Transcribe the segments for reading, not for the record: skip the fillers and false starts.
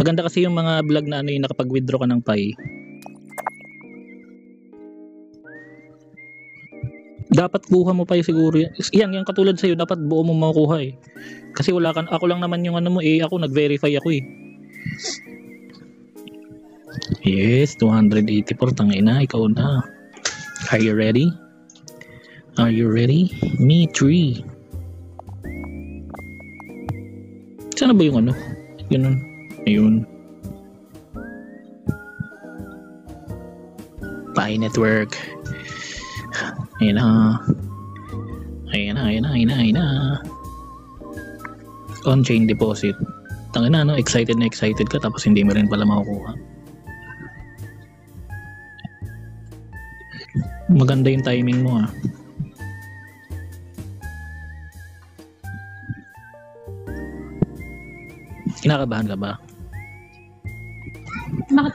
Maganda kasi yung mga vlog na ano yung nakapag-withdraw ka ng Pi. Dapat kuha mo pa yung siguro yan. Yan katulad sa'yo, dapat buo mo makukuha eh. Kasi wala kan, ako lang naman yung ano mo eh, ako nag-verify ako eh. Yes, 284, tangina, ikaw na. Are you ready? Are you ready? Me 3. Saan ba yung ano? Yun. Ayun. Pi Network. Ayun na. Ayun na. On-chain deposit. Tangin na, no? Excited ka tapos hindi mo rin pala makukuha. Maganda yung timing mo ah. Kinakabahan ka ba? Bakit?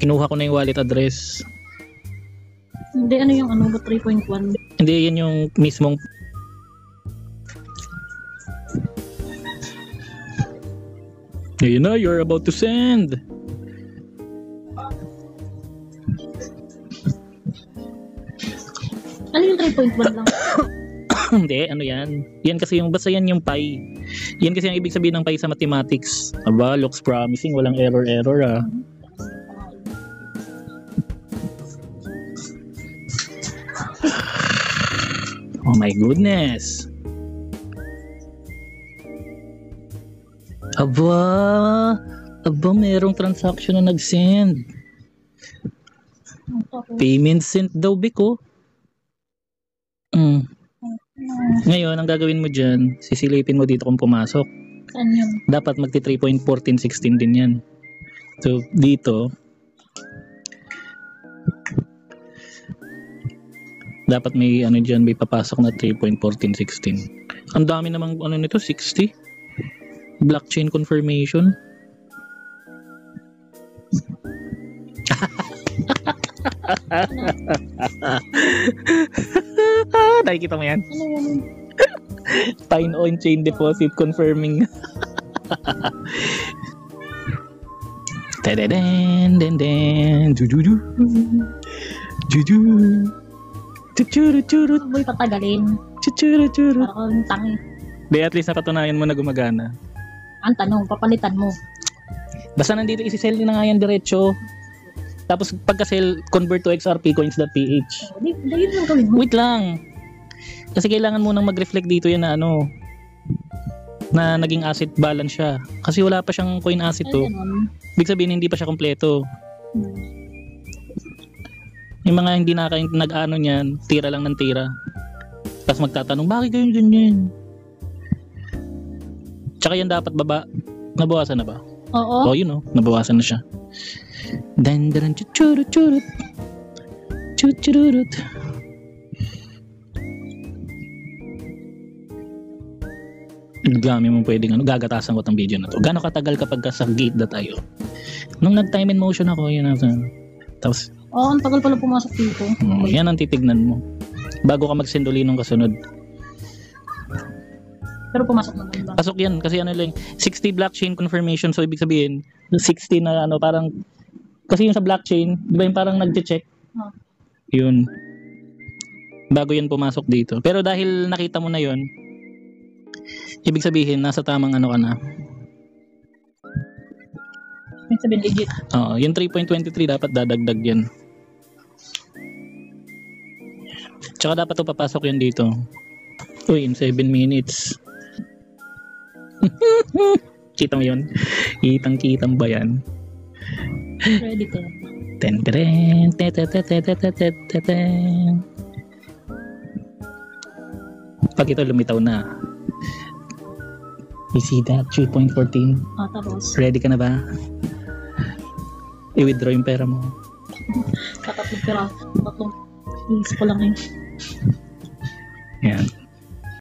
Kinuha ko na yung wallet address. Hindi, ano yung ano ba 3.1? Hindi, yan yung mismong ayun na, you're about to send. Ano yung 3.1 lang? Hindi, ano yan? Yan kasi yung, basta yan yung Pi. Yan kasi ang ibig sabihin ng Pi sa mathematics. Aba, looks promising. Walang error ah. Oh my goodness. Aba, merong transaction na nag-send. Payment sent daw, Biko. Ngayon, ang gagawin mo dyan, sisilipin mo dito kung pumasok. Saan yun? Dapat magti 3.1416 din yan. So, dito, dapat may ano dyan, may papasok na 3.1416. Ang dami namang ano nito, 60. Blockchain confirmation. Nakikita mo yan? Ano yun? Sign on chain deposit confirming. Tadadang, den den, jujuju, juju, chuchuru. Boy, patagalin. Chuchuru. Para kang tangi. Di, at least napatunayan mo na gumagana. Ang tanong, papalitan mo. Basta nandito isi-sell na nga yan diretso. Tapos pagka-sell, convert to xrpcoins.ph. Dahil lang gawin mo. Wait lang. Kasi kailangan mo nang mag-reflect dito yan na ano, na naging asset balance siya. Kasi wala pa siyang coin asset to. Ibig sabihin hindi pa siya kompleto. Yung mga hindi nag-ano niyan, tira lang ng tira. Tapos magtatanong, bakit ganyan ganyan? Tsaka yan dapat baba. Nabawasan na ba? Oo. Oh, yun oh, nabawasan na siya. Dandaran chuchurut. Chuchurut. Dami mo pwedeng ano, gagatasan ko tong video na to. Gaano katagal kapag sa gate na tayo? Nung nag-time in motion ako, yun na. Tapos, ang tagal pala pumasok dito. Yan ang titignan mo. Bago ka mag-send uli nung kasunod. Pero pumasok naman ba? Pasok yan, kasi ano lang, 60 blockchain confirmation. So, ibig sabihin, 60 na ano, parang, kasi yung sa blockchain, di ba yung parang nag-check? Yun. Bago yan pumasok dito. Pero dahil nakita mo na yun, ibig sabihin, nasa tamang ano ka na. Ibig sabihin, legit. Oo, yung 3.23 dapat dadagdag yan. Tsaka dapat ito papasok yan dito. Uy, in 7 minutes. Kita mo yun? Kitang-kitang ba yan? Ready ka. Ten-teren. Pag ito lumitaw na. You see that? 3.14. Tapos? Ready ka na ba? I-withdraw yung pera mo. Katatlong pera. Tatlong. Iis ko lang eh. Yan.